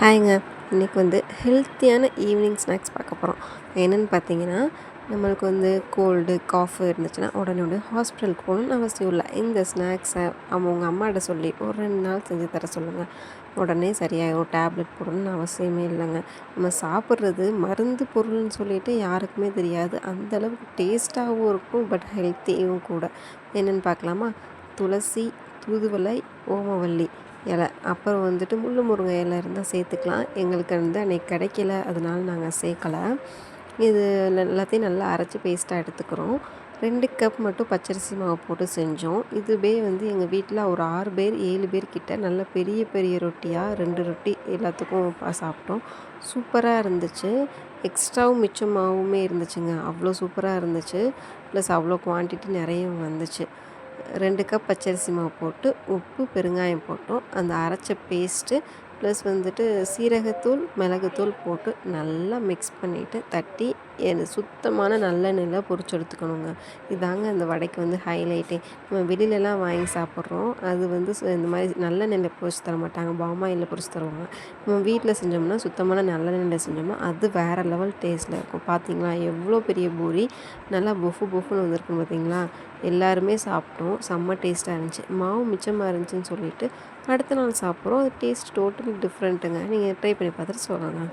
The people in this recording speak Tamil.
ஹாய்ங்க. இன்றைக்கி ஹெல்த்தியான ஈவினிங் ஸ்நாக்ஸ் பார்க்க போகிறோம். என்னென்னு பார்த்தீங்கன்னா, நம்மளுக்கு கோல்டு, காஃப் இருந்துச்சுன்னா உடனே ஹாஸ்பிட்டலுக்கு போகணுன்னு அவசியம் இல்லை. இந்த ஸ்நாக்ஸை அவங்க அம்மாட்ட சொல்லி ஒரு 2 நாள் செஞ்சு தர சொல்லுங்கள். உடனே சரியாயிடும். டேப்லெட் போடணும்னு அவசியமே இல்லைங்க. நம்ம சாப்பிட்றது மருந்து பொருள்னு சொல்லிட்டு யாருக்குமே தெரியாது. அந்தளவுக்கு டேஸ்ட்டாகவும் இருக்கும், பட் ஹெல்த்தியும் கூட. என்னென்னு பார்க்கலாமா? துளசி, தூதுவளை, ஓமவல்லி இலை, அப்புறம் முள்ளு முருங்கை இலை இருந்தால் சேர்த்துக்கலாம். எங்களுக்கு அன்றைக்கி கிடைக்கல, அதனால நாங்கள் சேர்க்கலை. இது எல்லாத்தையும் நல்லா அரைச்சி பேஸ்ட்டாக எடுத்துக்கிறோம். 2 கப் மட்டும் பச்சரிசி மாவு போட்டு செஞ்சோம். இதுவே எங்கள் வீட்டில் ஒரு 6 பேர் 7 பேர் கிட்ட நல்ல பெரிய பெரிய ரொட்டியாக 2 ரொட்டி எல்லாத்துக்கும் சாப்பிட்டோம். சூப்பராக இருந்துச்சு. எக்ஸ்ட்ராவும் மிச்சமாகவுமே இருந்துச்சுங்க. அவ்வளோ சூப்பராக இருந்துச்சு. ப்ளஸ் அவ்வளோ குவான்டிட்டி நிறைய வந்துச்சு. 2 கப் பச்சரிசி மாவு போட்டு உப்பு, பெருங்காயம் போட்டோம். அந்த அரைச்ச பேஸ்ட்டு ப்ளஸ் சீரகத்தூள், மிளகுத்தூள் போட்டு நல்லா மிக்ஸ் பண்ணிவிட்டு தட்டி சுத்தமான நல்லெண்ணெயில் பொரிச்சு எடுத்துக்கணுங்க. இதாங்க அந்த வடைக்கு ஹைலைட்டே. நம்ம வெளியிலலாம் வாங்கி சாப்பிட்றோம், அது இந்த மாதிரி நல்லெண்ணெயில் பொரிச்சு தர மாட்டாங்க, பாம் ஆயிலில் பொரிச்சு தருவாங்க. நம்ம வீட்டில் செஞ்சோம்னா சுத்தமான நல்லெண்ணெயில் செஞ்சோம்னா அது வேறு லெவல் டேஸ்ட்டில் இருக்கும். பார்த்தீங்களா எவ்வளோ பெரிய பூரி நல்லா பொஃபு பொஃபுன்னு வந்திருக்குன்னு பார்த்தீங்களா? எல்லாருமே சாப்பிட்டோம். செம்ம டேஸ்ட்டாக இருந்துச்சு. மாவு மிச்சமாக இருந்துச்சுன்னு சொல்லிட்டு அடுத்த நாள் சாப்பிட்றோம். அது டேஸ்ட் டோட்டலி டிஃப்ரெண்ட்டுங்க. நீங்கள் ட்ரை பண்ணி பார்த்துட்டு சொல்லுங்கள்.